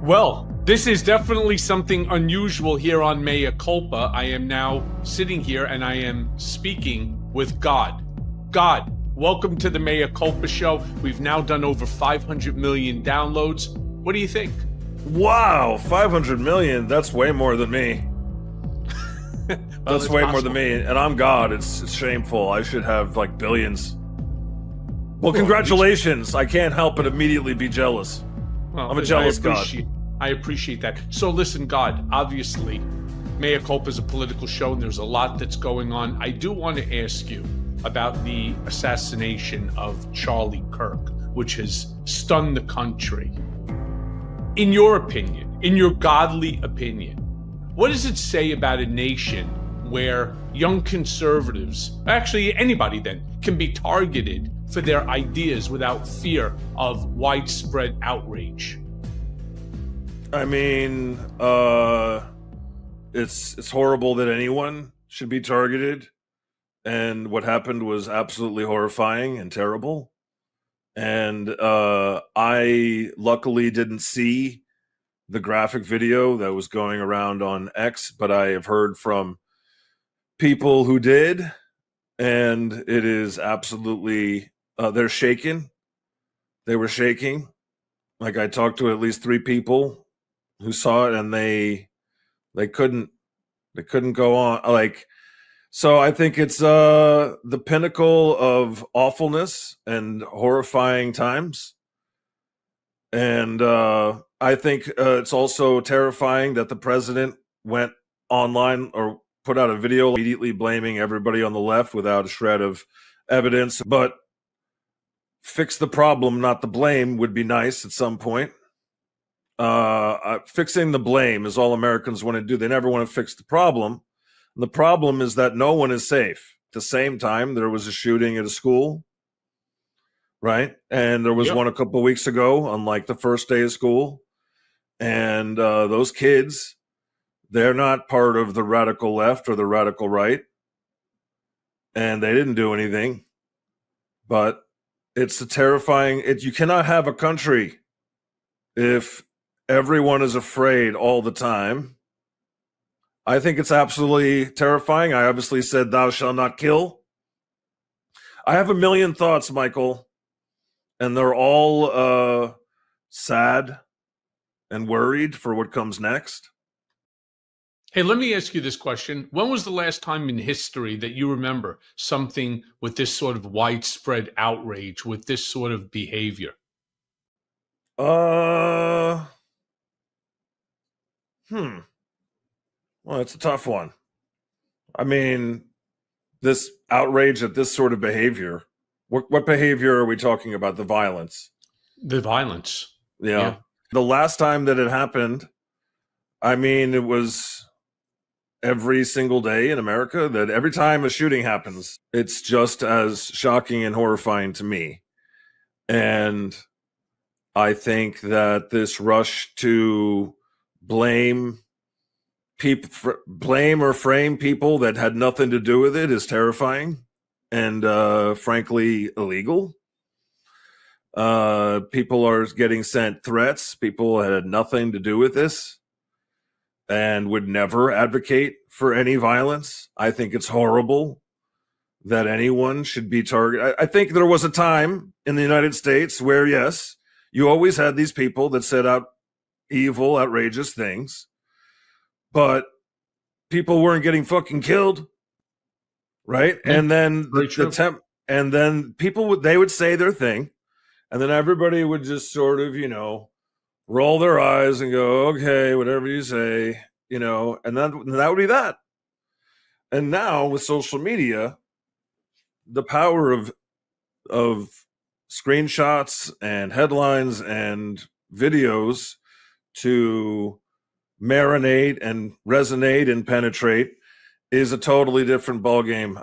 Well, this is definitely something unusual here on Mea Culpa. I am now sitting here and I am speaking with God. God, welcome to the Mea Culpa show. We've now done over 500 million downloads. What do you think? Wow, 500 million. That's way more than me. Well, that's way more than me. And I'm God. It's shameful. I should have like billions. Well, congratulations. I can't help but immediately be jealous. Well, I'm a jealous God. I appreciate that. So listen, God, obviously, Mea Culpa is a political show and there's a lot that's going on. I do want to ask you about the assassination of Charlie Kirk, which has stunned the country. In your opinion, in your godly opinion, what does it say about a nation where young conservatives, actually anybody then, can be targeted for their ideas without fear of widespread outrage? I mean, it's horrible that anyone should be targeted. And what happened was absolutely horrifying and terrible. And I luckily didn't see the graphic video that was going around on X, but I have heard from people who did, and it is absolutely, they're shaken. They were shaking. Like, I talked to at least 3 people who saw it, and they couldn't go on. Like, so I think it's the pinnacle of awfulness and horrifying times. And I think it's also terrifying that the president went online or put out a video immediately blaming everybody on the left without a shred of evidence. But fix the problem, not the blame, would be nice at some point. Fixing the blame is all Americans want to do. They never want to fix the problem. And the problem is that no one is safe. At the same time, there was a shooting at a school, right? And there was one a couple of weeks ago on like the first day of school. And those kids, they're not part of the radical left or the radical right. And they didn't do anything. But it's a terrifying, you cannot have a country if everyone is afraid all the time. I think it's absolutely terrifying. I obviously said thou shalt not kill. I have a million thoughts, Michael, and they're all sad and worried for what comes next. Hey, let me ask you this question. When was the last time in history that you remember something with this sort of widespread outrage, with this sort of behavior? Well, it's a tough one. I mean, this outrage at this sort of behavior. What behavior are we talking about? The violence. The violence. Yeah. The last time that it happened, I mean, it was every single day in America. That every time a shooting happens, it's just as shocking and horrifying to me. And I think that this rush to blame or frame people that had nothing to do with it is terrifying and frankly illegal. People are getting sent threats. People had nothing to do with this and would never advocate for any violence. I think it's horrible that anyone should be targeted. I think there was a time in the United States where, yes, you always had these people that said out evil, outrageous things, but people weren't getting fucking killed, right? Yeah, and then and then people they would say their thing, and then everybody would just sort of, roll their eyes and go, okay, whatever you say, and then that would be that. And now with social media, the power of screenshots and headlines and videos to marinate and resonate and penetrate is a totally different ballgame.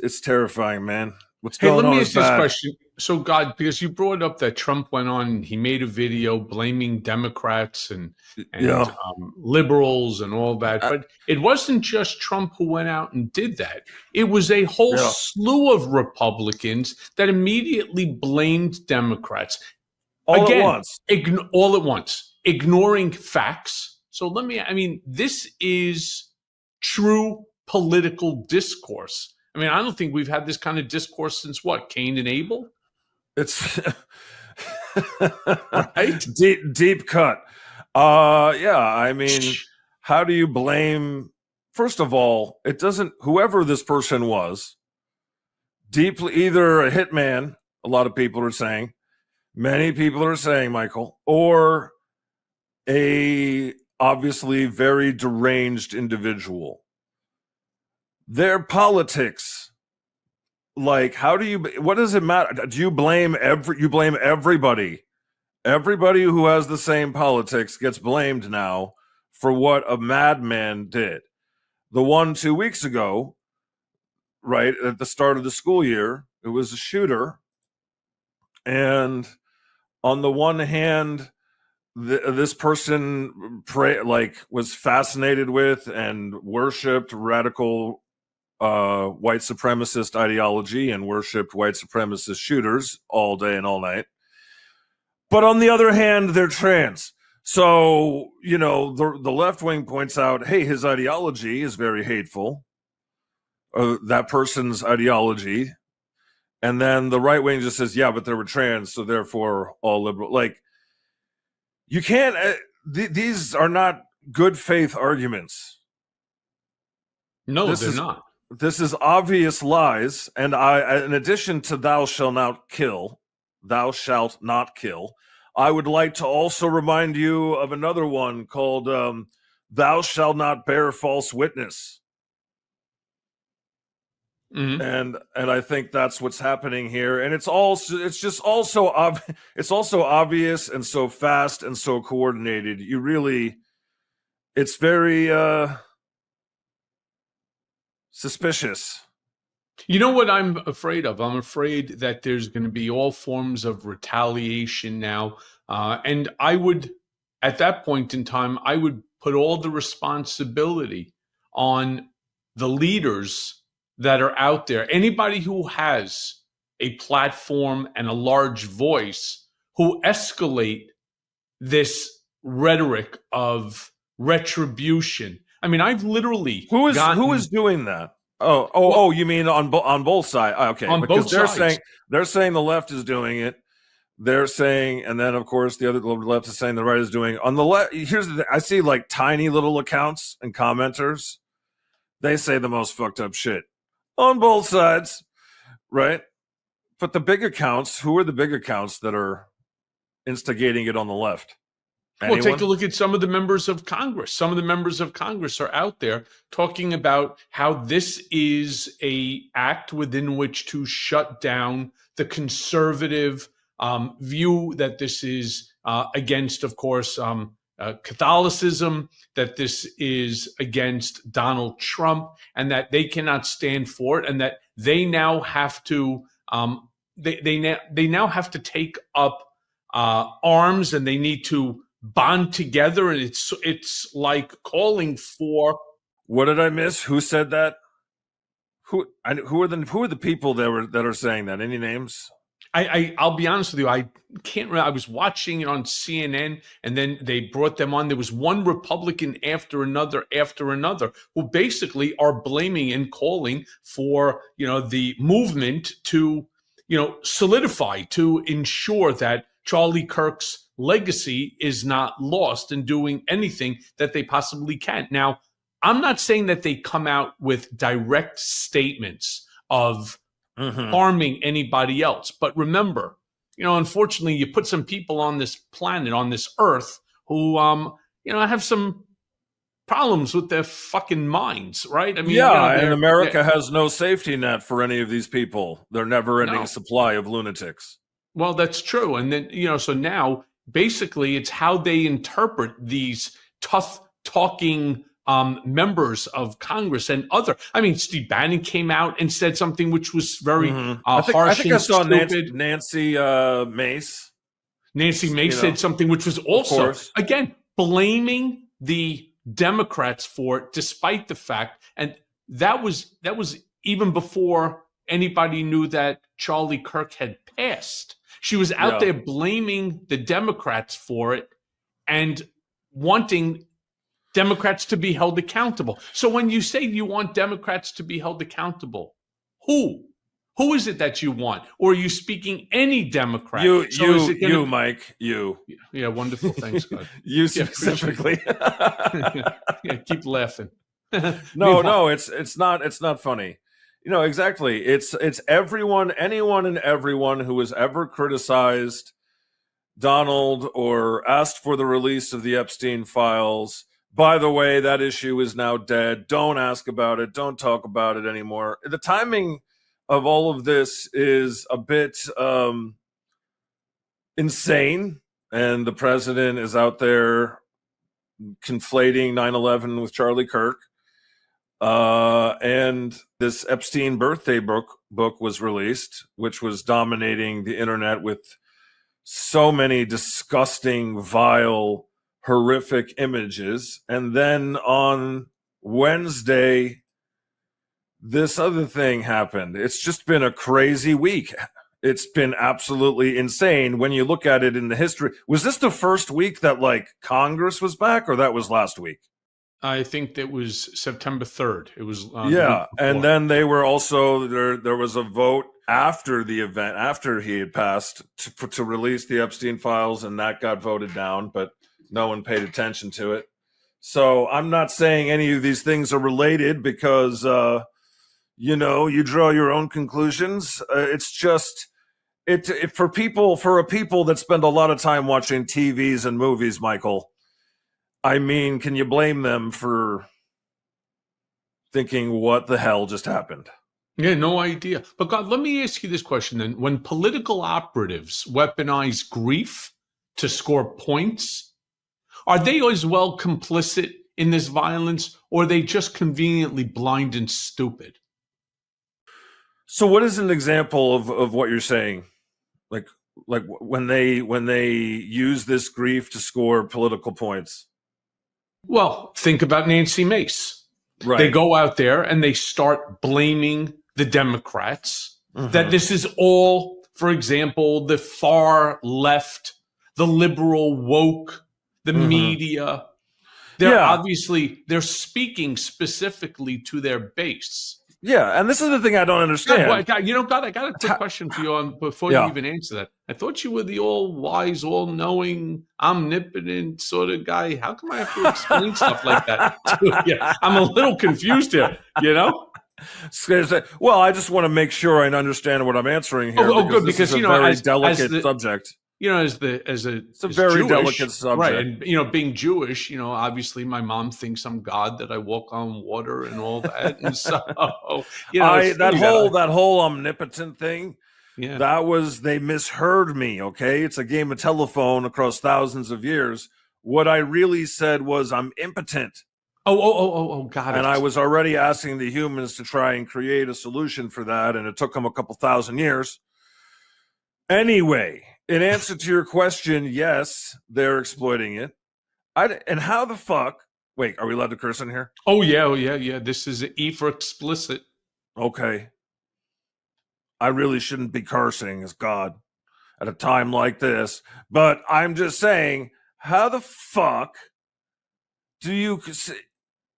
It's terrifying, man. What's going on? Let me ask this question. So, God, because you brought up that Trump went on, he made a video blaming Democrats and liberals and all that. But it wasn't just Trump who went out and did that. It was a whole slew of Republicans that immediately blamed Democrats. All at once. All at once. ignoring facts. So this is true political discourse. I mean, I don't think we've had this kind of discourse since what, Cain and Abel? It's right? Deep cut. Yeah, I mean, how do you blame? First of all, it doesn't, whoever this person was, deeply, either a hitman, a lot of people are saying, many people are saying, Michael, or a obviously very deranged individual. Their politics, like, what does it matter? Do you blame everybody? Everybody who has the same politics gets blamed now for what a madman did. The one 2 weeks ago, right at the start of the school year, it was a shooter. And on the one hand, this person was fascinated with and worshipped radical white supremacist ideology and worshipped white supremacist shooters all day and all night. But on the other hand, they're trans. So, the left wing points out, hey, his ideology is very hateful. That person's ideology. And then the right wing just says, yeah, but they were trans, so therefore all liberal. Like, you can't, these are not good faith arguments. No, they're not. This is obvious lies. And in addition to thou shalt not kill, I would like to also remind you of another one called thou shalt not bear false witness. Mm-hmm. And I think that's what's happening here. And it's also obvious and so fast and so coordinated. It's very suspicious. You know what I'm afraid of? I'm afraid that there's going to be all forms of retaliation now. And I would, at that point in time, I would put all the responsibility on the leaders that are out there. Anybody who has a platform and a large voice who escalate this rhetoric of retribution. I mean, I've literally who is doing that? Oh, you mean on both sides? Okay, on both sides. They're saying the left is doing it. They're saying, and then of course the other left is saying the right is doing it. On the left, here's the thing: I see like tiny little accounts and commenters. They say the most fucked up shit on both sides, right? But the big accounts, who are the big accounts that are instigating it on the left? Anyone? Well, take a look at some of the members of Congress. Some of the members of Congress are out there talking about how this is an act within which to shut down the conservative view that this is against, of course, Catholicism, that this is against Donald Trump, and that they cannot stand for it, and that they now have to they now have to take up arms, and they need to bond together. And it's like calling for. What did I miss? Who said that? Who are the people that are saying that? Any names? I'll be honest with you. I can't remember. I was watching it on CNN, and then they brought them on. There was one Republican after another, who basically are blaming and calling for, the movement to, solidify, to ensure that Charlie Kirk's legacy is not lost, and doing anything that they possibly can. Now, I'm not saying that they come out with direct statements of harming anybody else. But remember, unfortunately, you put some people on this planet, on this earth, who, have some problems with their fucking minds, right? I mean, and America has no safety net for any of these people. They're never-ending supply of lunatics. Well, that's true. And then, so now, basically, it's how they interpret these tough-talking members of Congress and Steve Bannon came out and said something which was very harsh I think and I saw stupid. Nancy Mace. Nancy Mace said something which was also, again, blaming the Democrats for it, despite the fact, and that was even before anybody knew that Charlie Kirk had passed. She was out there blaming the Democrats for it. and wanting Democrats to be held accountable. So when you say you want Democrats to be held accountable, who? Who is it that you want? Or are you speaking any Democrat? You, Mike, you. Yeah, wonderful. Thanks, God. You specifically. Yeah, keep laughing. No, it's not funny. Exactly. It's everyone, anyone and everyone who has ever criticized Donald or asked for the release of the Epstein files. By the way, that issue is now dead. Don't ask about it. Don't talk about it anymore. The timing of all of this is a bit insane, and the president is out there conflating 9/11 with Charlie Kirk. And this Epstein birthday book was released, which was dominating the internet with so many disgusting, vile, horrific images. And then on Wednesday, this other thing happened. It's just been a crazy week. It's been absolutely insane when you look at it in the history. Was this the first week that Congress was back, or that was last week? I think that was September 3rd. It was and then they were also there was a vote after the event, after he had passed, to release the Epstein files, and that got voted down, but no one paid attention to it. So I'm not saying any of these things are related, because you draw your own conclusions. It's just for a people that spend a lot of time watching TVs and movies, Michael. I mean, can you blame them for thinking what the hell just happened? Yeah, no idea. But God, let me ask you this question then. When political operatives weaponize grief to score points, are they as well complicit in this violence, or are they just conveniently blind and stupid? So what is an example of what you're saying? Like when they use this grief to score political points? Well, think about Nancy Mace. Right. They go out there and they start blaming the Democrats, that this is all, for example, the far left, the liberal woke, the media. They're speaking specifically to their base. Yeah, and this is the thing I don't understand. God, I got a quick question for you before you even answer that. I thought you were the all-wise, all-knowing, omnipotent sort of guy. How come I have to explain stuff like that to you? I'm a little confused here, Well, I just want to make sure I understand what I'm answering here. Good, because it's a very delicate subject. It's a very delicate subject, right? And being Jewish, obviously my mom thinks I'm God, that I walk on water and all that, and so that whole omnipotent thing. Yeah, they misheard me. Okay, it's a game of telephone across thousands of years. What I really said was I'm impotent. Got it. And I was already asking the humans to try and create a solution for that, and it took them a couple thousand years. Anyway, in answer to your question, yes, they're exploiting it. And how the fuck? Wait, are we allowed to curse in here? Oh yeah. This is E for explicit. Okay. I really shouldn't be cursing as God at a time like this, but I'm just saying, how the fuck do you?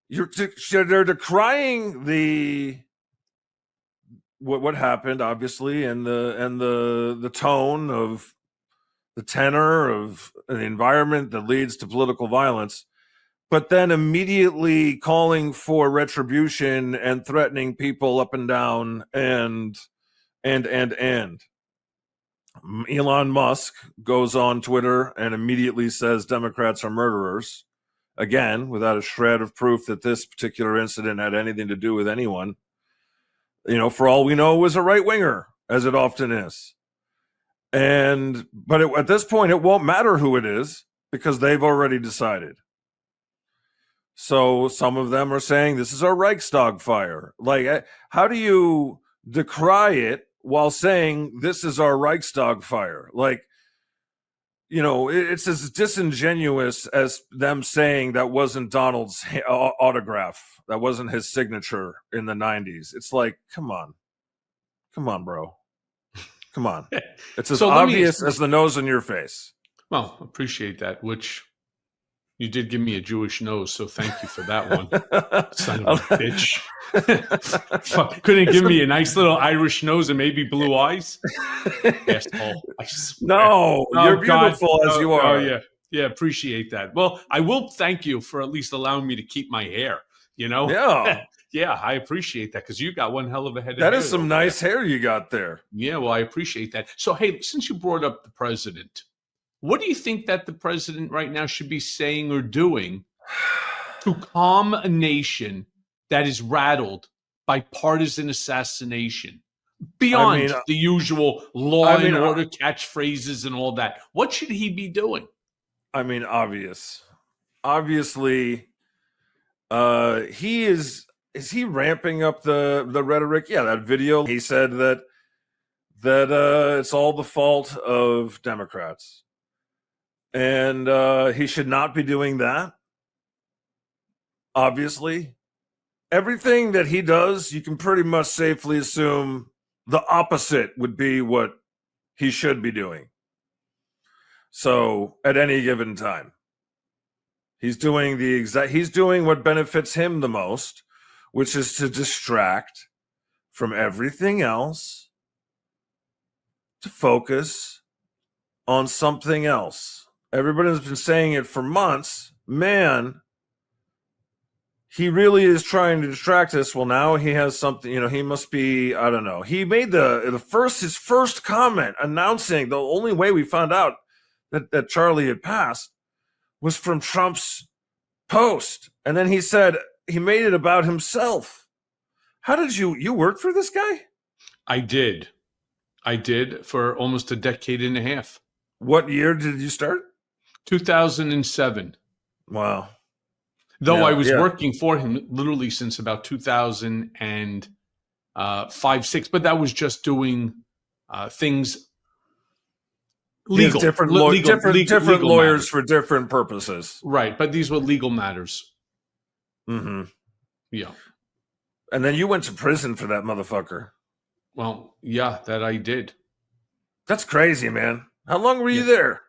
They're decrying what happened, obviously, and the tone of the tenor of the environment that leads to political violence, but then immediately calling for retribution and threatening people up and down and Elon Musk goes on Twitter and immediately says Democrats are murderers, again, without a shred of proof that this particular incident had anything to do with anyone. For all we know, it was a right-winger, as it often is. But at this point, it won't matter who it is, because they've already decided. So some of them are saying this is a Reichstag fire. How do you decry it while saying this is our Reichstag fire? It's as disingenuous as them saying that wasn't Donald's autograph. That wasn't his signature in the 90s. It's like, come on, bro. Come on. It's as obvious as the nose on your face. Well, appreciate that, which You did give me a Jewish nose, so thank you for that one. Son of a bitch. Couldn't give me a nice little Irish nose and maybe blue eyes? Asshole. I swear. No, you're beautiful as you are. Oh, yeah. Yeah, appreciate that. Well, I will thank you for at least allowing me to keep my hair, you know? Yeah. Yeah, I appreciate that because you got one hell of a head of That hair. is some nice hair you got there. Yeah, well, I appreciate that. So, hey, since you brought up the president, what do you think that the president right now should be saying or doing to calm a nation that is rattled by partisan assassination? Beyond the usual law and order catchphrases and all that, what should he be doing? I mean, obviously, he is he ramping up the rhetoric? Yeah, that video, he said that it's all the fault of Democrats. And he should not be doing that. Obviously, everything that he does, you can pretty much safely assume the opposite would be what he should be doing. So at any given time, he's doing what benefits him the most, which is to distract from everything else, to focus on something else. Everybody's been saying it for months. Man, he really is trying to distract us. Well, now he has something, he must be, I don't know. He made his first comment announcing the only way we found out that Charlie had passed was from Trump's post. And then he said he made it about himself. How did you work for this guy? I did for almost a decade and a half. What year did you start? 2007. Wow. Though I was working for him literally since about 2005, 6, but that was just doing things legal. Different lawyers for different purposes. Right, but these were legal matters. Mm-hmm. Yeah. And then you went to prison for that motherfucker. Well, yeah, that I did. That's crazy, man. How long were you there?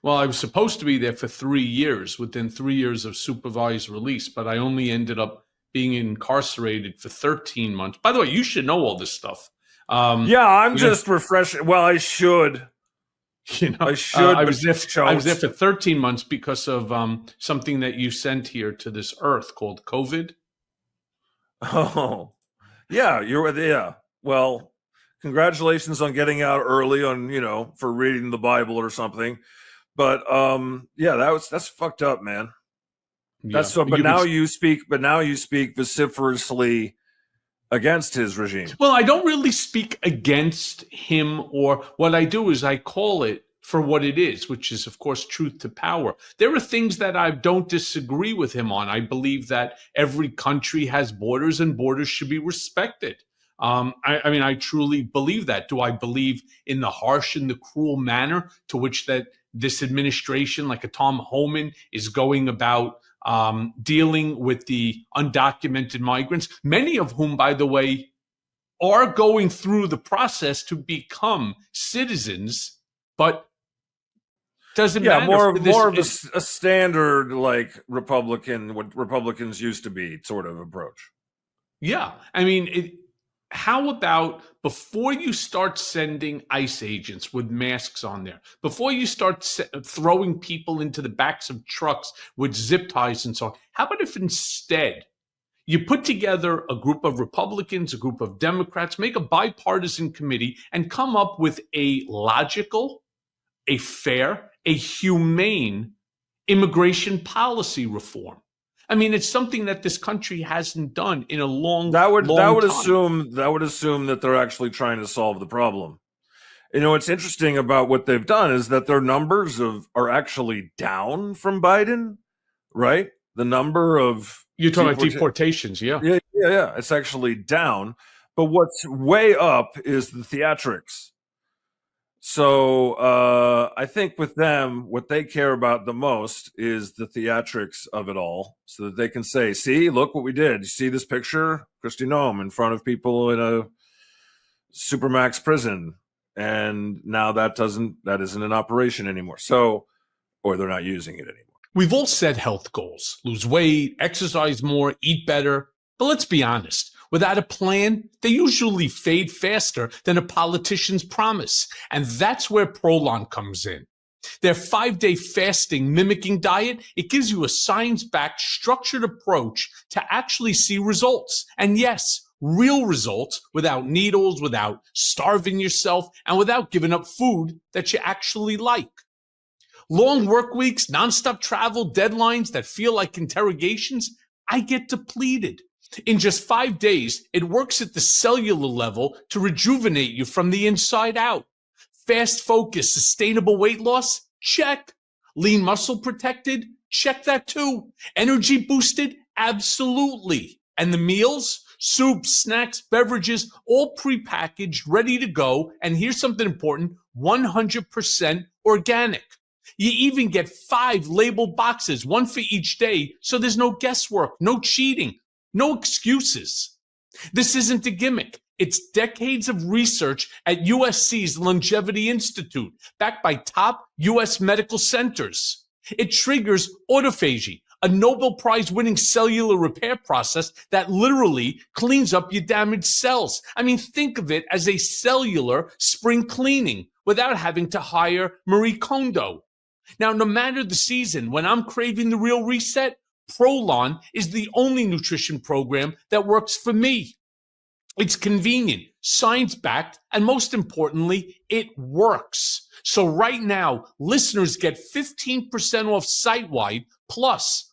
Well, I was supposed to be there for 3 years, within 3 years of supervised release, but I only ended up being incarcerated for 13 months. By the way, you should know all this stuff. I'm just refreshing. Well, I should. I should. I was there for 13 months because of something that you sent here to this earth called COVID. Oh, yeah. Yeah. Well, congratulations on getting out early for reading the Bible or something. But that's fucked up, man. Yeah. But now you speak vociferously against his regime. Well, I don't really speak against him, or what I do is I call it for what it is, which is, of course, truth to power. There are things that I don't disagree with him on. I believe that every country has borders and borders should be respected. I truly believe that. Do I believe in the harsh and the cruel manner to which that this administration, like a Tom Homan, is going about dealing with the undocumented migrants, many of whom, by the way, are going through the process to become citizens, but doesn't matter. More of a standard, like Republican, what Republicans used to be sort of approach. Yeah. How about before you start sending ICE agents with masks on there, before you start throwing people into the backs of trucks with zip ties and so on, how about if instead you put together a group of Republicans, a group of Democrats, make a bipartisan committee and come up with a logical, a fair, a humane immigration policy reform? It's something that this country hasn't done in a long time. That would assume that they're actually trying to solve the problem. What's interesting about what they've done is that their numbers are actually down from Biden, right? The number of you're talking about deportations, yeah. Yeah. It's actually down, but what's way up is the theatrics. So I think with them, what they care about the most is the theatrics of it all, so that they can say, see, look what we did. You see this picture? Kristi Noem in front of people in a Supermax prison. And now that isn't an operation anymore. So, or they're not using it anymore. We've all set health goals: lose weight, exercise more, eat better. But let's be honest, without a plan, they usually fade faster than a politician's promise. And that's where Prolon comes in. Their 5-day fasting mimicking diet, it gives you a science-backed, structured approach to actually see results. And yes, real results without needles, without starving yourself, and without giving up food that you actually like. Long work weeks, nonstop travel, deadlines that feel like interrogations, I get depleted. In just 5 days, it works at the cellular level to rejuvenate you from the inside out. Fast focus, sustainable weight loss? Check. Lean muscle protected? Check that too. Energy boosted? Absolutely. And the meals? Soups, snacks, beverages, all prepackaged, ready to go. And here's something important, 100% organic. You even get 5 labeled boxes, one for each day, so there's no guesswork, no cheating, no excuses. This isn't a gimmick. It's decades of research at USC's Longevity Institute, backed by top US medical centers. It triggers autophagy, a Nobel Prize winning cellular repair process that literally cleans up your damaged cells. I mean, think of it as a cellular spring cleaning without having to hire Marie Kondo. Now, no matter the season, when I'm craving the real reset, Prolon is the only nutrition program that works for me. It's convenient, science-backed, and most importantly, it works. So right now, listeners get 15% off site-wide, plus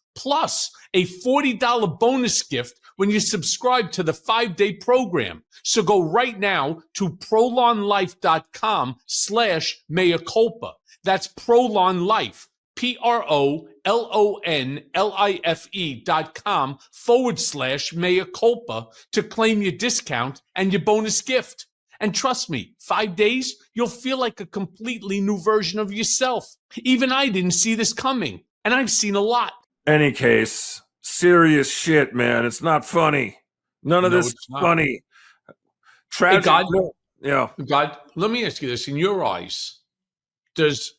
a $40 bonus gift when you subscribe to the 5-day program. So go right now to prolonlife.com/mea culpa. That's Prolon Life, PROLONLIFE.com/mea culpa to claim your discount and your bonus gift. And trust me, 5 days, you'll feel like a completely new version of yourself. Even I didn't see this coming, and I've seen a lot. Any case, serious shit, man. It's not funny. None of this is funny. Tragic. Hey, God, yeah. God, let me ask you this. In your eyes, does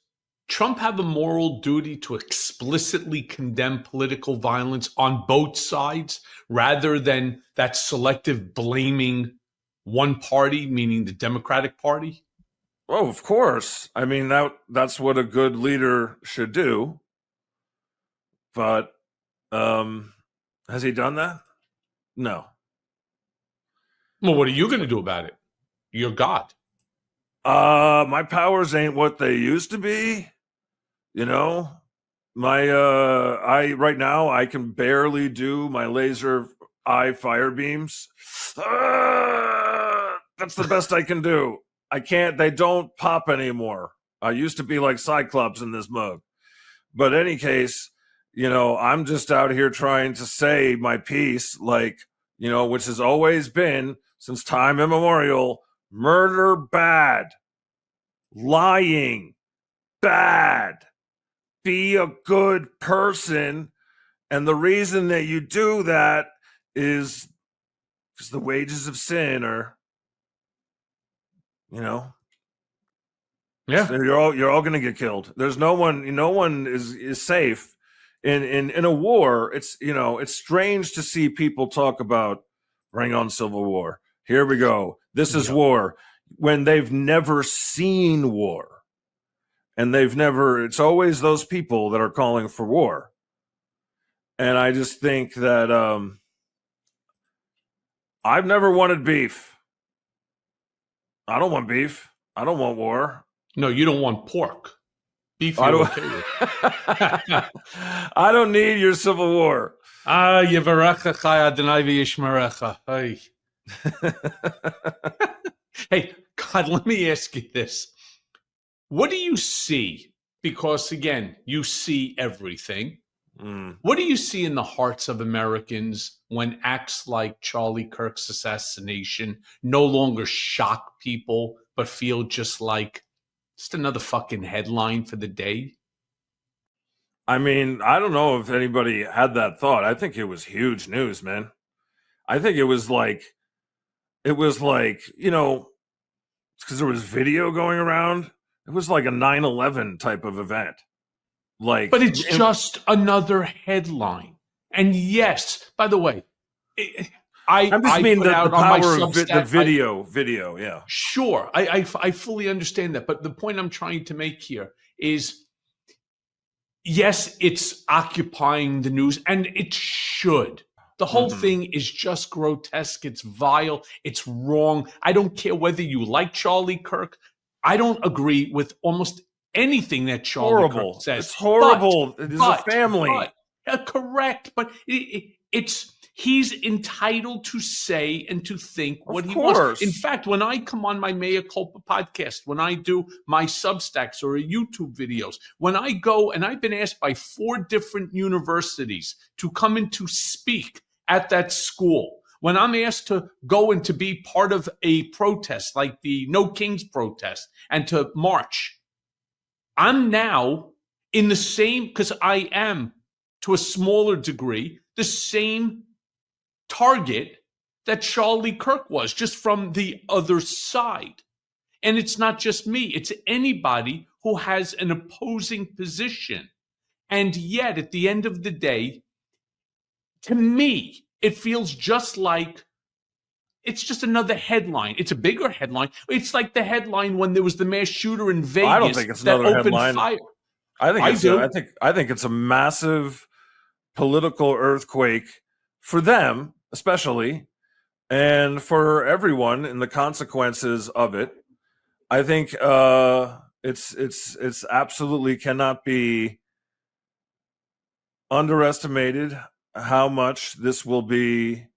Trump have a moral duty to explicitly condemn political violence on both sides rather than that selective blaming one party, meaning the Democratic Party? Oh, of course. I mean, that's what a good leader should do. But has he done that? No. Well, what are you going to do about it? You're God. My powers ain't what they used to be. You know, right now I can barely do my laser eye fire beams. That's the best I can do. I can't, they don't pop anymore. I used to be like Cyclops in this mug. But any case, you know, I'm just out here trying to say my piece, like, you know, which has always been since time immemorial, murder bad, lying bad, be a good person. And the reason that you do that is because the wages of sin are, you know, Yeah. so you're all going to get killed. There's no one is safe in a war. It's, you know, it's strange to see people talk about bring on civil war. Here we go. This is war when they've never seen war. And it's always those people that are calling for war. And I just think that I've never wanted beef. I don't want beef. I don't want war. No, you don't want pork. Beef, you're okay with. I don't need your civil war. Yivarechecha Adonai v'yishmerecha. Hey, God, let me ask you this. What do you see? Because, again, you see everything. What do you see in the hearts of Americans when acts like Charlie Kirk's assassination no longer shock people, but feel just like just another fucking headline for the day? I mean, I don't know if anybody had that thought. I think it was huge news, man. I think it was like, you know, because there was video going around. It was like a 9/11 type of event. Like, but it's just another headline. And yes, by the way, I mean put the out on my power of the Substack, video, yeah. Sure, I fully understand that. But the point I'm trying to make here is, yes, it's occupying the news, and it should. The whole thing is just grotesque. It's vile. It's wrong. I don't care whether you like Charlie Kirk. I don't agree with almost anything that Charlie Kirk says. It's horrible. It is a family. Correct. But he's entitled to say and to think what he wants. In fact, when I come on my Mea Culpa podcast, when I do my Substacks or YouTube videos, when I go, and I've been asked by 4 different universities to come in to speak at that school, when I'm asked to go and to be part of a protest like the No Kings protest and to march, I'm now in the same, because I am to a smaller degree, the same target that Charlie Kirk was, just from the other side. And it's not just me, it's anybody who has an opposing position. And yet, at the end of the day, to me, it feels just like it's just another headline. It's a bigger headline. It's like the headline when there was the mass shooter in Vegas. I don't think it's another headline. Fire. I think it's a massive political earthquake for them, especially, and for everyone in the consequences of it. I think it's absolutely cannot be underestimated how much this will be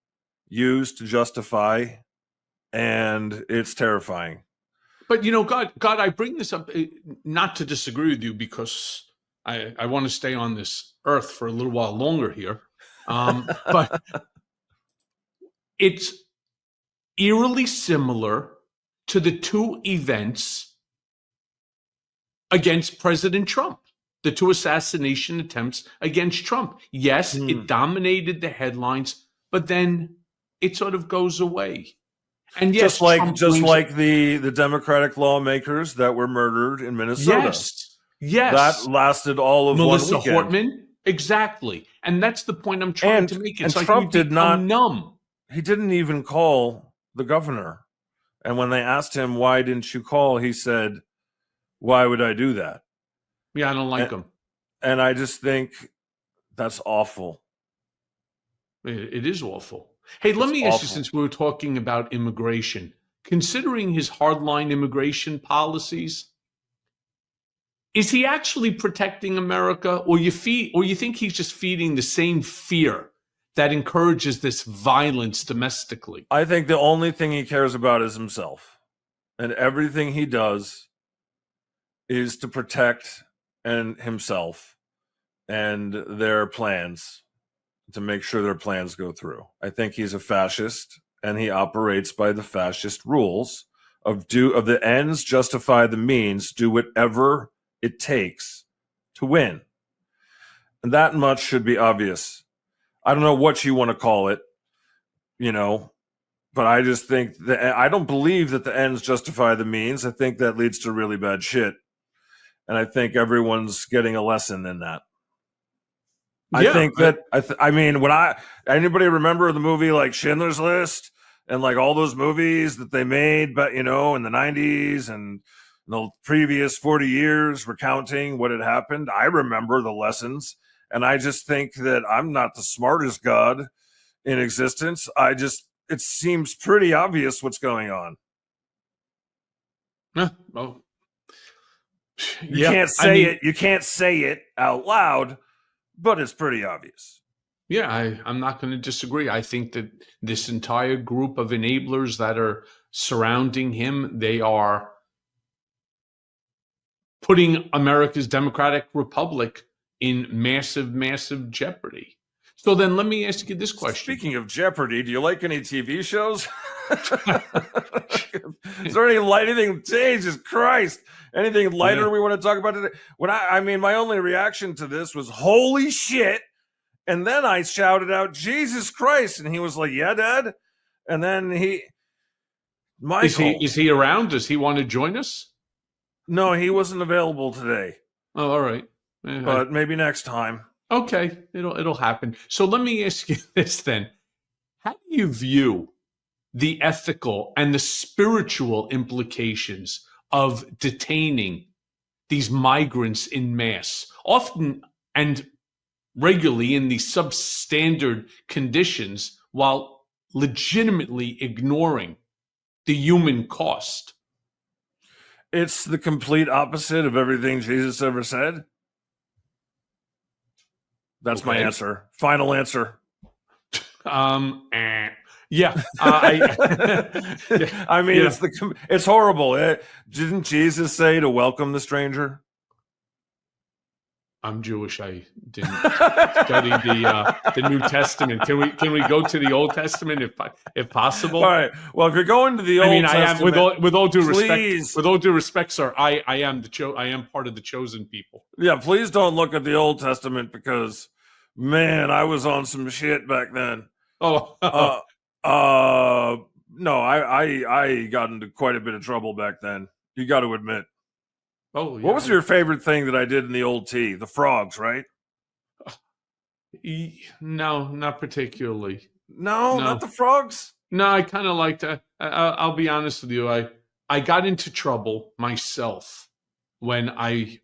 used to justify, and it's terrifying. But God, I bring this up not to disagree with you, because I want to stay on this earth for a little while longer here. But it's eerily similar to the 2 events against President Trump, the 2 assassination attempts against Trump. Yes, it dominated the headlines, but then it sort of goes away. And yes, just like the Democratic lawmakers that were murdered in Minnesota. Yes, that lasted all of Melissa one weekend. Hortman, exactly. And that's the point I'm trying to make. It's and like Trump did not numb. He didn't even call the governor. And when they asked him, why didn't you call? He said, why would I do that? Yeah, I don't like him. And I just think that's awful. It is awful. Hey, let me ask you, since we were talking about immigration, considering his hardline immigration policies, is he actually protecting America, or you think he's just feeding the same fear that encourages this violence domestically? I think the only thing he cares about is himself, and everything he does is to protect himself and their plans, to make sure their plans go through. I think he's a fascist, and he operates by the fascist rules of the ends justify the means, do whatever it takes to win. And that much should be obvious. I don't know what you want to call it, but I just think that I don't believe that the ends justify the means. I think that leads to really bad shit. And I think everyone's getting a lesson in that. I think that anybody remember the movie like Schindler's List and like all those movies that they made, but in the 90s and the previous 40 years recounting what had happened? I remember the lessons, and I just think that I'm not the smartest God in existence. It seems pretty obvious what's going on. Well, you can't say it. You can't say it out loud, but it's pretty obvious. Yeah, I'm not going to disagree. I think that this entire group of enablers that are surrounding him, they are putting America's democratic republic in massive, massive jeopardy. So then let me ask you this question. Speaking of jeopardy, do you like any TV shows? Is there anything, Jesus Christ, anything lighter we want to talk about today? My only reaction to this was, holy shit. And then I shouted out, Jesus Christ. And he was like, yeah, Dad. And then Michael. Is he around? Does he want to join us? No, he wasn't available today. Oh, all right. but maybe next time. Okay, it'll happen. So let me ask you this then. How do you view the ethical and the spiritual implications of detaining these migrants in mass, often and regularly in these substandard conditions, while legitimately ignoring the human cost? It's the complete opposite of everything Jesus ever said. That's my answer. Final answer. Yeah. I mean, it's horrible. Didn't Jesus say to welcome the stranger? I'm Jewish. I didn't study the New Testament. Can we go to the Old Testament if possible? All right. Well, if you're going to the Old Testament, I am with all due respect. With all due respect, sir, I am part of the chosen people. Yeah, please don't look at the Old Testament because, man, I was on some shit back then. No, I got into quite a bit of trouble back then. You got to admit. Oh, yeah. What was your favorite thing that I did in the old T? The frogs, right? No, not particularly. No, not the frogs? No, I kind of liked it. I'll be honest with you. I got into trouble myself when I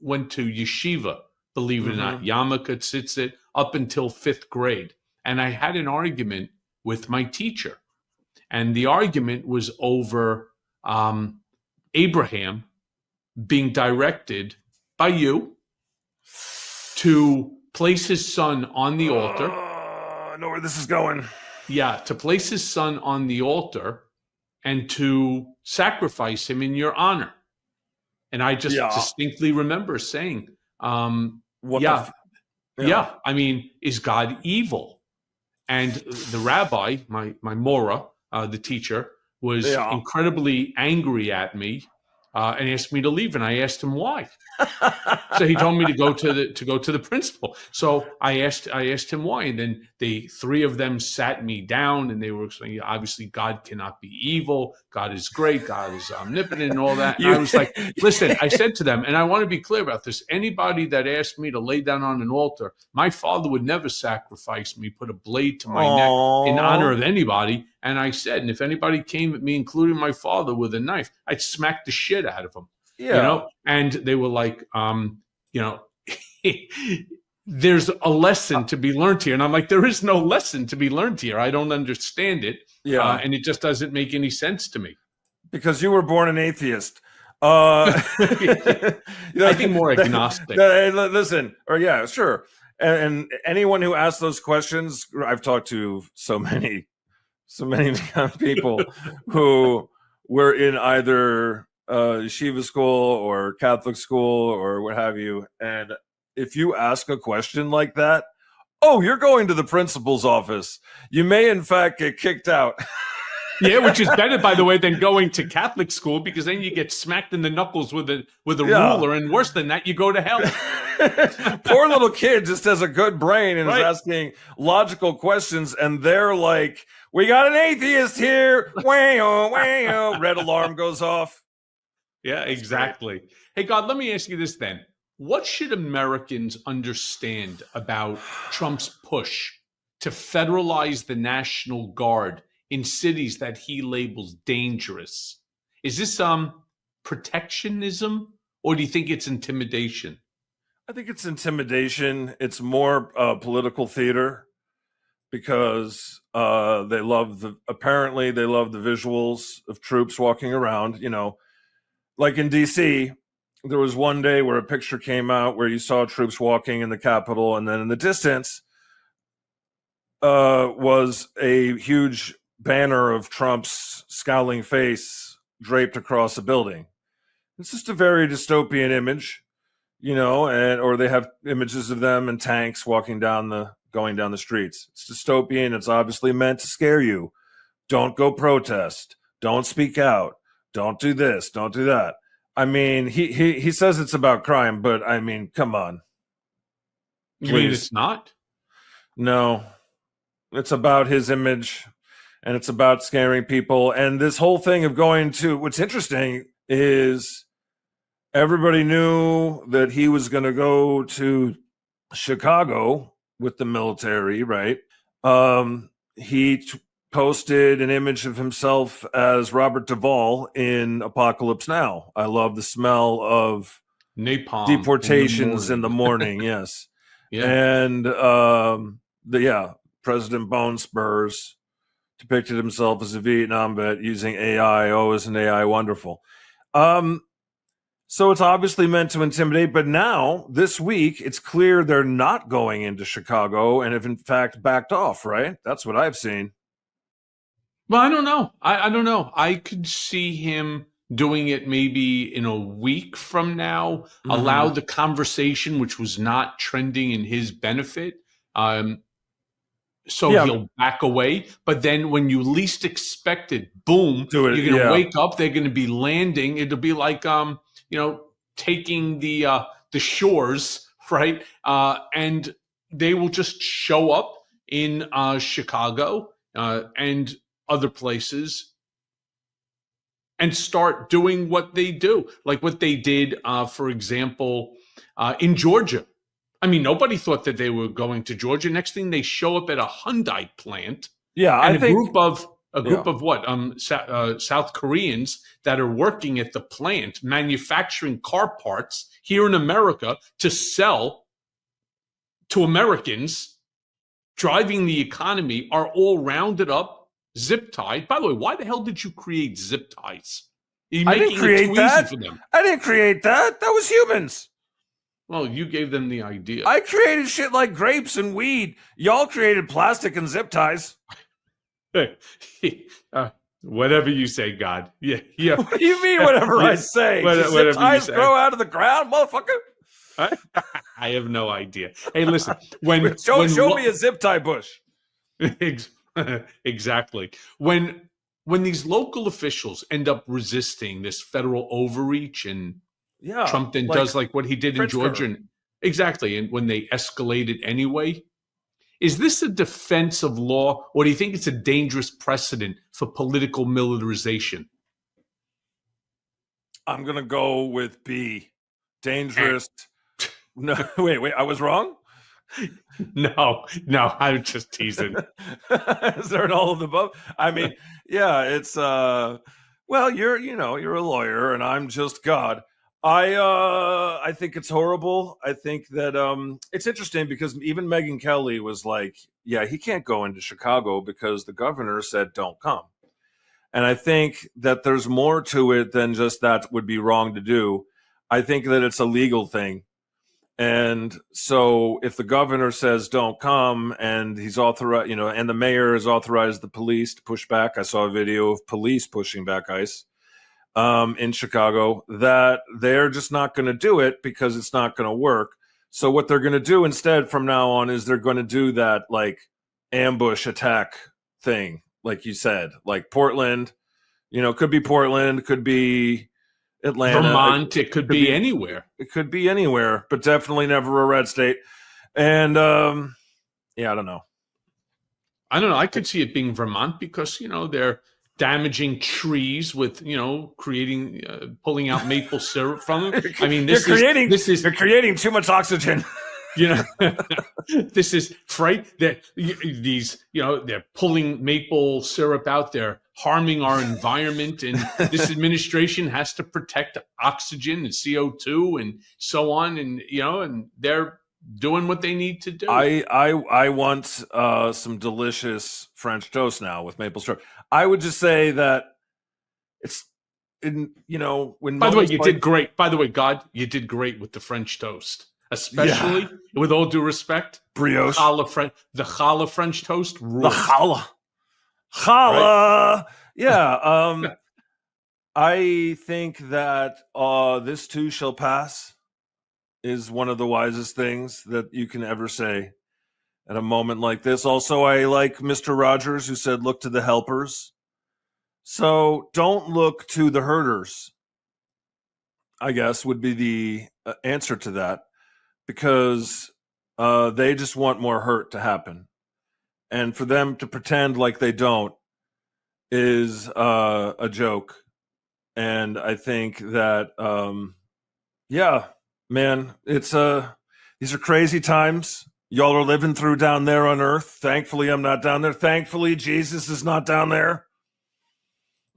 went to yeshiva, believe it or not, yarmulke, tzitzit, up until 5th grade. And I had an argument with my teacher. And the argument was over Abraham being directed by you to place his son on the altar. I know where this is going. Yeah, to place his son on the altar and to sacrifice him in your honor. And I just distinctly remember saying, I mean, is God evil? And the rabbi, my Mora, the teacher, was incredibly angry at me and asked me to leave. And I asked him why. So he told me to go to the principal. So I asked him why, and then the 3 of them sat me down, and they were saying, obviously, God cannot be evil. God is great. God is omnipotent, and all that. And I was like, listen, I said to them, and I want to be clear about this. Anybody that asked me to lay down on an altar, my father would never sacrifice me, put a blade to my neck in honor of anybody. And I said, and if anybody came at me, including my father, with a knife, I'd smack the shit out of them. Yeah. You know, and they were like, there's a lesson to be learned here. And I'm like, there is no lesson to be learned here. I don't understand it. Yeah. And it just doesn't make any sense to me. Because you were born an atheist. I think more agnostic. Listen, sure. And anyone who asks those questions, I've talked to so many people who were in either yeshiva school or Catholic school or what have you. And if you ask a question like that, you're going to the principal's office. You may, in fact, get kicked out. Yeah, which is better, by the way, than going to Catholic school, because then you get smacked in the knuckles with a ruler, and worse than that, you go to hell. Poor little kid just has a good brain and is asking logical questions, and they're like, "We got an atheist here!" Wow, red alarm goes off. Yeah, exactly. Hey, God, let me ask you this then. What should Americans understand about Trump's push to federalize the National Guard in cities that he labels dangerous? Is this protectionism, or do you think it's intimidation? I think it's intimidation. It's more political theater, because apparently they love the visuals of troops walking around. You know, like in DC, there was one day where a picture came out where you saw troops walking in the Capitol, and then in the distance was a huge banner of Trump's scowling face draped across a building. It's just a very dystopian image, you know, or they have images of them in tanks going down the streets. It's dystopian. It's obviously meant to scare you. Don't go protest. Don't speak out. Don't do this. Don't do that. I mean, he says it's about crime, but I mean, come on. You mean it's not? No. It's about his image, and it's about scaring people. And this whole thing of what's interesting is everybody knew that he was going to go to Chicago with the military, right? He posted an image of himself as Robert Duvall in Apocalypse Now. I love the smell of napalm deportations in the morning. Yes. Yeah. And President Bone Spurs depicted himself as a Vietnam vet using AI. Oh, isn't AI wonderful? So it's obviously meant to intimidate, but now, this week, it's clear they're not going into Chicago and have in fact backed off, right? That's what I've seen. Well, I don't know. I don't know. I could see him doing it maybe in a week from now, allow the conversation, which was not trending in his benefit. So he'll back away. But then when you least expect it, boom, you're going to wake up. They're going to be landing. It'll be like, taking the shores, right? And they will just show up in Chicago and other places and start doing what they do, like what they did, for example, in Georgia. I mean, nobody thought that they were going to Georgia. Next thing, they show up at a Hyundai plant. Yeah, and a group of what? South Koreans that are working at the plant, manufacturing car parts here in America to sell to Americans, driving the economy, are all rounded up, zip tied. By the way, why the hell did you create zip ties? I didn't create that. I didn't create that. That was humans. Well, you gave them the idea. I created shit like grapes and weed. Y'all created plastic and zip ties. Whatever you say, God. Yeah. What do you mean, whatever I say? Zip ties grow out of the ground, motherfucker? I have no idea. Hey, listen. Show me a zip tie bush. Exactly. When these local officials end up resisting this federal overreach, and Trump then does like what he did in Georgia, exactly, and when they escalated anyway. Is this a defense of law, or do you think it's a dangerous precedent for political militarization? I'm going to go with B. Dangerous. No, wait, I was wrong? No, I'm just teasing. Is there an all of the above? I mean, yeah, it's, well, you're a lawyer and I'm just God. I think it's horrible. I think that it's interesting because even Megyn Kelly was like, yeah, he can't go into Chicago because the governor said don't come. And I think that there's more to it than just that would be wrong to do. I think that it's a legal thing. And so if the governor says don't come and he's authorized, and the mayor has authorized the police to push back. I saw a video of police pushing back ICE. In Chicago, that they're just not going to do it because it's not going to work. So what they're going to do instead from now on is they're going to do that like ambush attack thing, like you said, like Portland, could be Portland, could be Atlanta, Vermont, it could be anywhere. It could be anywhere, but definitely never a red state. And I don't know. I could see it being Vermont because, they're damaging trees with, pulling out maple syrup from them. I mean, you're creating too much oxygen. This is right. They're pulling maple syrup out. They're harming our environment, and this administration has to protect oxygen and CO2 and so on. And and they're doing what they need to do. I want some delicious French toast now with maple syrup. I would just say that it's when. By the way, you did great. By the way, God, you did great with the French toast, especially with all due respect, brioche. The challah French toast rules. The challah, right? Yeah. I think that this too shall pass is one of the wisest things that you can ever say at a moment like this. Also, I like Mr. Rogers, who said, look to the helpers. So don't look to the herders, I guess, would be the answer to that, because they just want more hurt to happen. And for them to pretend like they don't is a joke. And I think that Yeah, man, it's these are crazy times y'all are living through down there on Earth. Thankfully, I'm not down there. Thankfully, Jesus is not down there.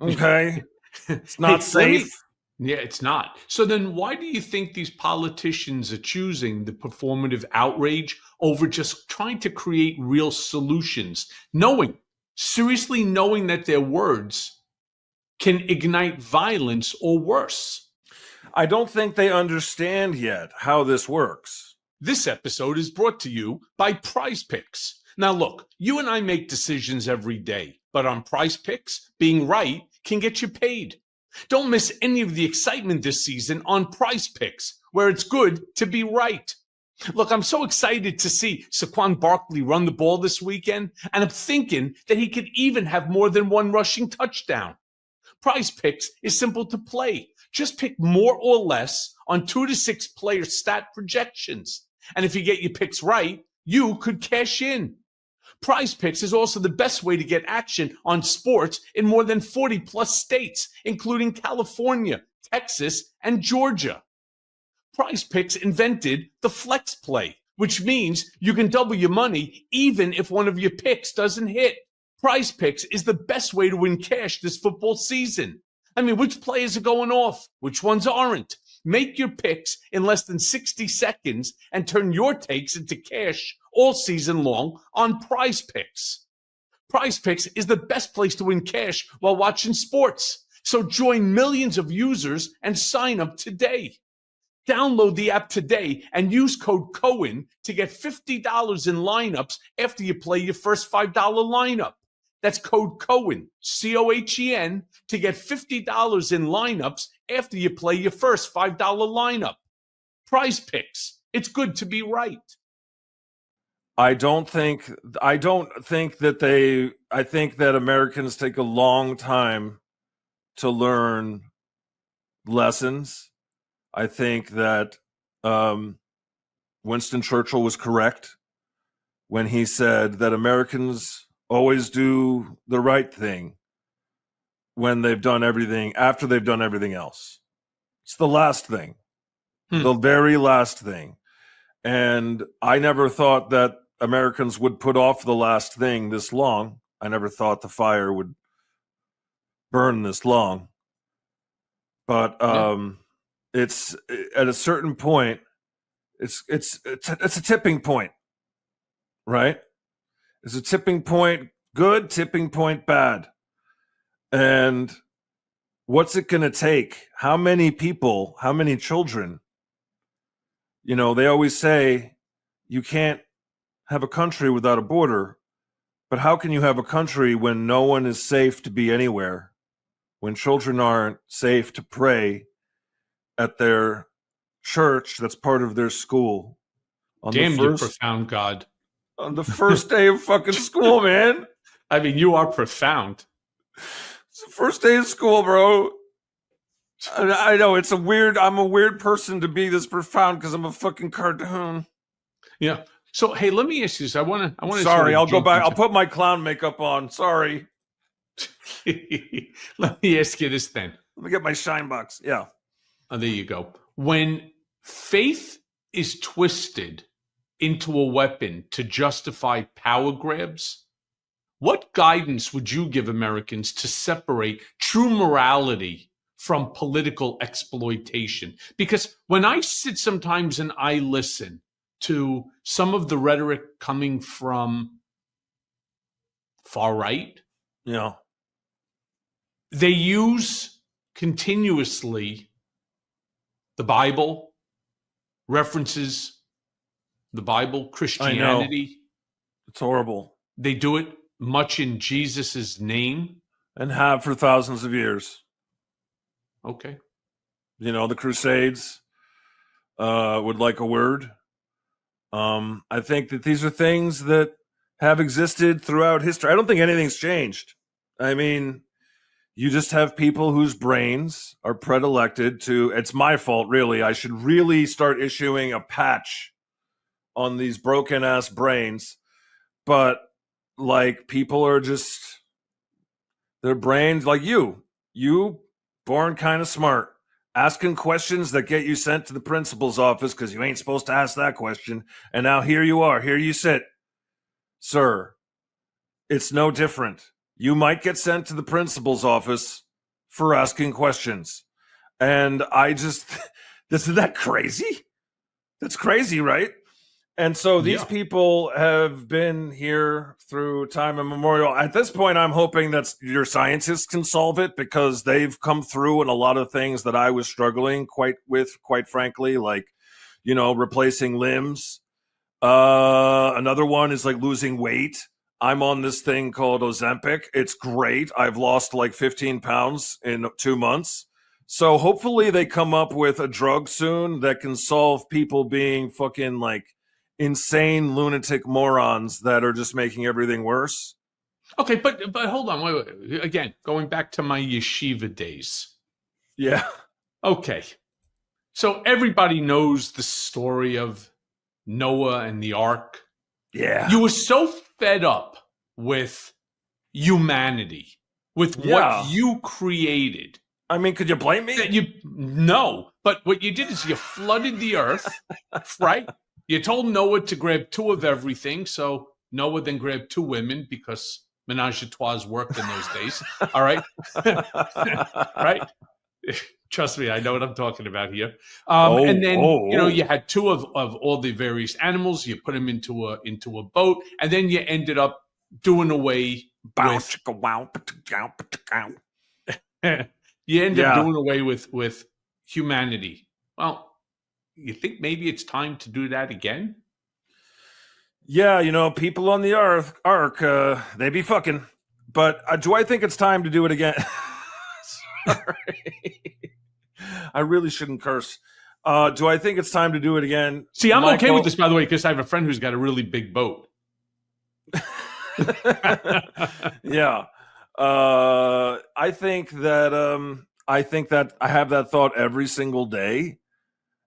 Okay, it's not Hey, safe. yeah, it's not. So then why do you think these politicians are choosing the performative outrage over just trying to create real solutions, seriously knowing that their words can ignite violence or worse? I don't think they understand yet how this works. This episode is brought to you by Prize Picks. Now, look, you and I make decisions every day, but on Prize Picks, being right can get you paid. Don't miss any of the excitement this season on Prize Picks, where it's good to be right. Look, I'm so excited to see Saquon Barkley run the ball this weekend, and I'm thinking that he could even have more than one rushing touchdown. Prize Picks is simple to play. Just pick more or less on 2 to 6 player stat projections. And if you get your picks right, you could cash in. Prize Picks is also the best way to get action on sports in more than 40 plus states, including California, Texas, and Georgia. Prize Picks invented the flex play, which means you can double your money even if one of your picks doesn't hit. Prize Picks is the best way to win cash this football season. I mean, which players are going off? Which ones aren't? Make your picks in less than 60 seconds and turn your takes into cash all season long on Prize Picks. Prize Picks is the best place to win cash while watching sports. So join millions of users and sign up today. Download the app today and use code Cohen to get $50 in lineups after you play your first $5 lineup. That's code Cohen, Cohen, to get $50 in lineups after you play your first $5 lineup. Prize Picks. It's good to be right. I think that Americans take a long time to learn lessons. I think that Winston Churchill was correct when he said that Americans always do the right thing when they've done everything, after they've done everything else. It's the last thing, the very last thing. And I never thought that Americans would put off the last thing this long. I never thought the fire would burn this long. But it's at a certain point, it's a tipping point, right? It's a tipping point good, tipping point bad. And what's it going to take? How many people, how many children? You know, they always say you can't have a country without a border, but how can you have a country when no one is safe to be anywhere? When children aren't safe to pray at their church that's part of their school. Damn you, profound God. On the first day of fucking school, man. I mean, you are profound. It's the first day of school, bro. I know it's I'm a weird person to be this profound because I'm a fucking cartoon. Yeah. So, hey, let me ask you this. I want to. Sorry, I'll go back. I'll put my clown makeup on. Sorry. Let me ask you this then. Let me get my shine box. Yeah. Oh, there you go. When faith is twisted into a weapon to justify power grabs, what guidance would you give Americans to separate true morality from political exploitation? Because when I sit sometimes and I listen to some of the rhetoric coming from far right, yeah, they use continuously the Bible, references the Bible, Christianity. It's horrible. They do it much in Jesus's name. And have for thousands of years. Okay. You know, the Crusades would like a word. I think that these are things that have existed throughout history. I don't think anything's changed. I mean, you just have people whose brains are predilected to, it's my fault, really. I should really start issuing a patch on these broken ass brains. But like, people are just, their brains, like you born kind of smart. asking questions that get you sent to the principal's office because you ain't supposed to ask that question. And now here you are. Here you sit. Sir, it's no different. You might get sent to the principal's office for asking questions. And I just, isn't that crazy? That's crazy, right? And so these people have been here through time immemorial. At this point, I'm hoping that your scientists can solve it, because they've come through in a lot of things that I was struggling quite frankly, like, replacing limbs. Another one is like losing weight. I'm on this thing called Ozempic. It's great. I've lost like 15 pounds in 2 months. So hopefully they come up with a drug soon that can solve people being fucking like insane lunatic morons that are just making everything worse. Okay, but hold on, wait. Again, going back to my yeshiva days. Yeah. Okay. So everybody knows the story of Noah and the ark. Yeah. You were so fed up with humanity, with what you created. I mean, could you blame me? No, but what you did is you flooded the earth, right? You told Noah to grab 2 of everything, so Noah then grabbed 2 women because menage a trois worked in those days. All right, right? Trust me, I know what I'm talking about here. And then you had 2 of all the various animals. You put them into a boat, and then you ended up doing away with. You end up doing away with humanity. Well, you think maybe it's time to do that again? Yeah, people on the ark, they be fucking. But do I think it's time to do it again? Sorry. I really shouldn't curse. Do I think it's time to do it again? See, I'm okay with this, by the way, because I have a friend who's got a really big boat. Yeah. I think that I have that thought every single day.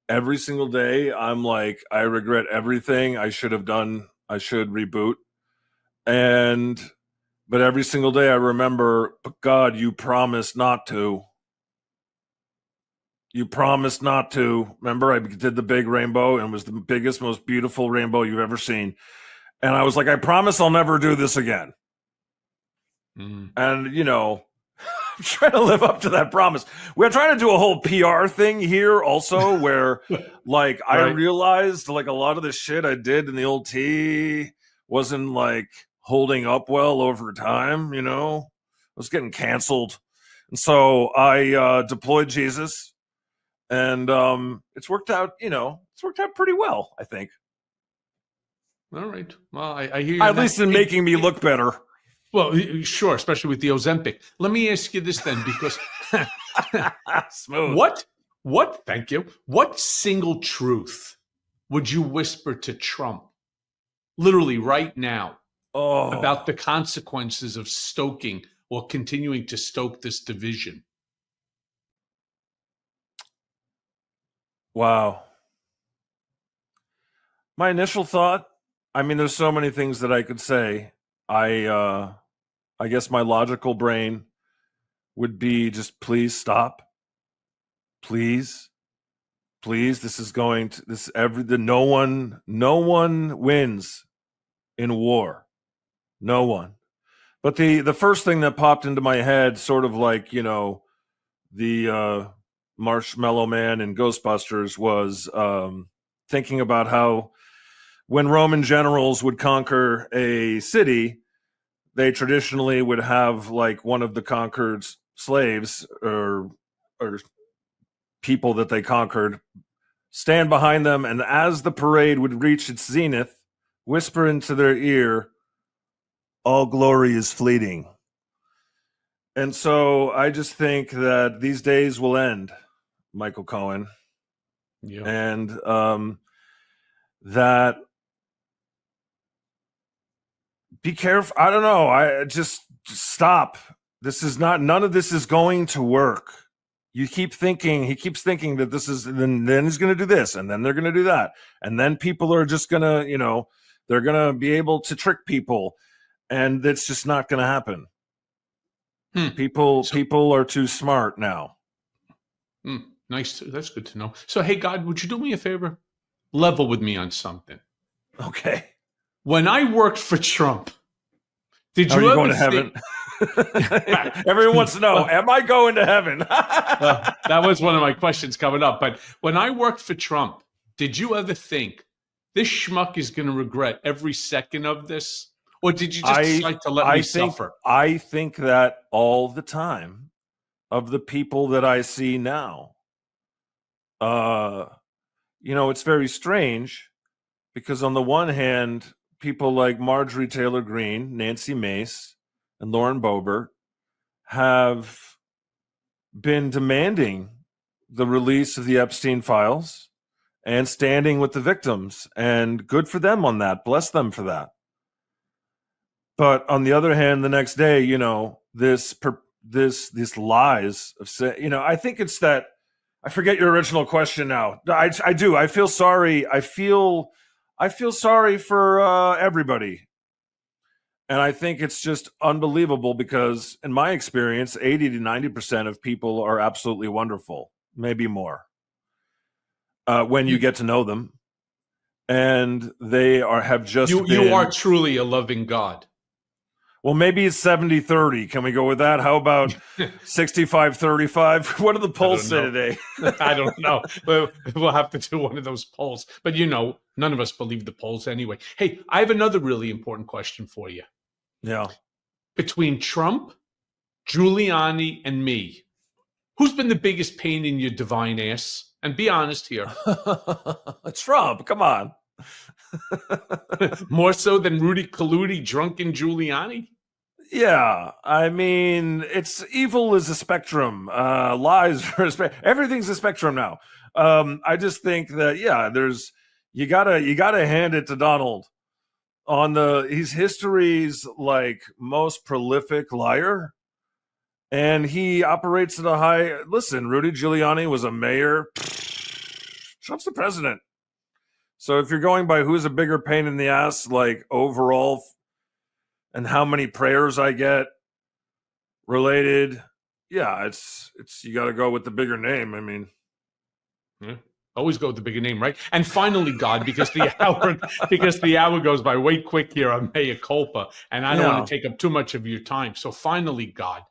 Every single day, I'm like, I regret everything I should have done. I should reboot. But every single day I remember, God, you promised not to. You promised not to. Remember, I did the big rainbow, and it was the biggest, most beautiful rainbow you've ever seen. And I was like, I promise I'll never do this again. And, I'm trying to live up to that promise. We're trying to do a whole PR thing here also, where like I realized like a lot of the shit I did in the old T wasn't like holding up well over time, I was getting canceled. And so I deployed Jesus, and it's worked out, it's worked out pretty well, I think. All right. Well, I hear you. At least in making me look better. Well, sure, especially with the Ozempic. Let me ask you this then, because smooth. Thank you. What single truth would you whisper to Trump, literally right now, about the consequences of stoking or continuing to stoke this division? Wow. My initial thought, I mean, there's so many things that I could say. I guess my logical brain would be just, please stop. Please. This is going to no one wins in war. No one. But the first thing that popped into my head, sort of like, the Marshmallow Man in Ghostbusters, was thinking about how when Roman generals would conquer a city, they traditionally would have like one of the conquered slaves or people that they conquered stand behind them, and as the parade would reach its zenith, whisper into their ear, all glory is fleeting. And so I just think that these days will end, Michael Cohen. Yeah. And that be careful. I don't know. I just stop. None of this is going to work. He keeps thinking that this is, then he's going to do this, and then they're going to do that. And then people are just going to, they're going to be able to trick people. And it's just not going to happen. People are too smart now. Nice. That's good to know. So, hey, God, would you do me a favor? Level with me on something. Okay. When I worked for Trump, did Are you you ever going to heaven? think... Everyone wants to know, am I going to heaven? That was one of my questions coming up. But when I worked for Trump, did you ever think this schmuck is going to regret every second of this? Or did you just decide to let me suffer? I think that all the time of the people that I see now. It's very strange because on the one hand, people like Marjorie Taylor Greene, Nancy Mace, and Lauren Boebert have been demanding the release of the Epstein files and standing with the victims, and good for them on that. Bless them for that. But on the other hand, the next day, this lies of I think it's that. I forget your original question now. I do. I feel sorry. I feel sorry for everybody. And I think it's just unbelievable because in my experience, 80 to 90% of people are absolutely wonderful, maybe more, when you get to know them. And they have just You are truly a loving God. Well, maybe it's 70-30. Can we go with that? How about 65-35? What do the polls say today? I don't know. We'll have to do one of those polls. But none of us believe the polls anyway. Hey, I have another really important question for you. Yeah. Between Trump, Giuliani, and me, who's been the biggest pain in your divine ass? And be honest here. Trump, come on. More so than Rudy Colludi, drunken Giuliani? Yeah, I mean, it's evil is a spectrum. Lies are everything's a spectrum now. I just think that you gotta hand it to Donald on he's history's like most prolific liar, and he operates at a high. Listen, Rudy Giuliani was a mayor. Trump's the president. So if you're going by who's a bigger pain in the ass, like overall, and how many prayers I get related, it's you got to go with the bigger name. I mean, always go with the bigger name, right? And finally, God, because the hour goes by way quick here on Mea Culpa, and I don't want to take up too much of your time. So finally, God,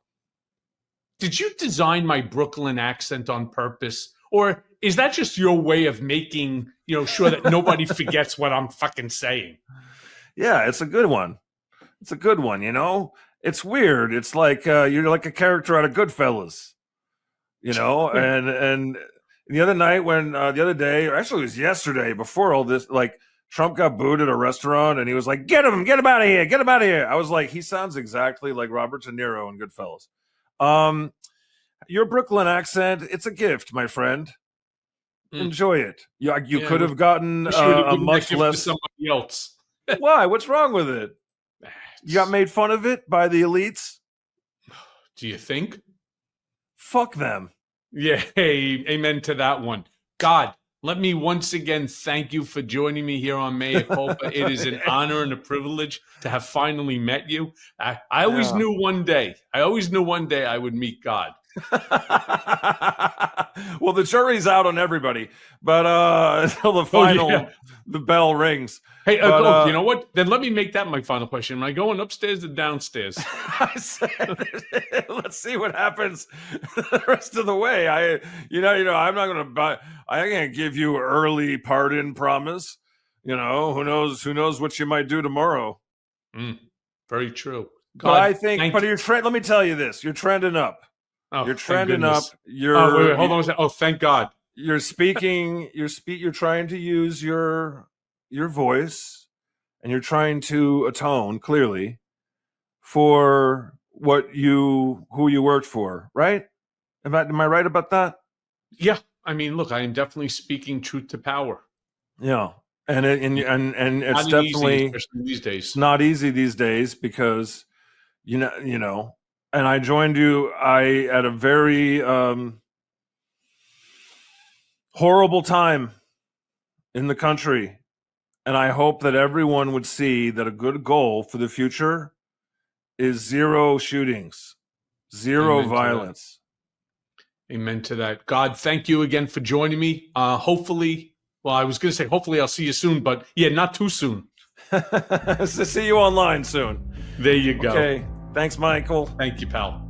did you design my Brooklyn accent on purpose? Or is that just your way of making, sure that nobody forgets what I'm fucking saying? Yeah, it's a good one. It's a good one, It's weird. It's like you're like a character out of Goodfellas, and the other night the other day, or actually it was yesterday before all this, like Trump got booed at a restaurant and he was like, get him out of here. I was like, he sounds exactly like Robert De Niro in Goodfellas. Your Brooklyn accent, it's a gift, my friend. Enjoy it. You could have gotten a much less to somebody else. Why? What's wrong with it? You got made fun of it by the elites? Do you think? Fuck them. Yeah, hey, amen to that one. God, let me once again thank you for joining me here on Mea Culpa. It is an honor and a privilege to have finally met you. I always knew one day I would meet God. Well, the jury's out on everybody, but until the bell rings. Hey, you know what? Then let me make that my final question. Am I going upstairs or downstairs? I said, let's see what happens the rest of the way. I'm not going to buy. I can't give you early pardon promise. Who knows what you might do tomorrow. Very true. God, but I think, let me tell you this: you're trending up. Oh, you're trending up. Wait, hold on a second. Oh, thank God. You're speaking. You're trying to use your voice, and you're trying to atone clearly for who you worked for, right? Am I right about that? Yeah. I mean, look, I am definitely speaking truth to power. Yeah, and it's definitely especially these days. It's not easy these days because and I joined you at a very horrible time in the country. And I hope that everyone would see that a good goal for the future is zero shootings, zero violence. Amen to that. God, thank you again for joining me. Hopefully, well, I was going to say, hopefully I'll see you soon, but yeah, not too soon. See you online soon. There you go. Okay. Thanks, Michael. Thank you, pal.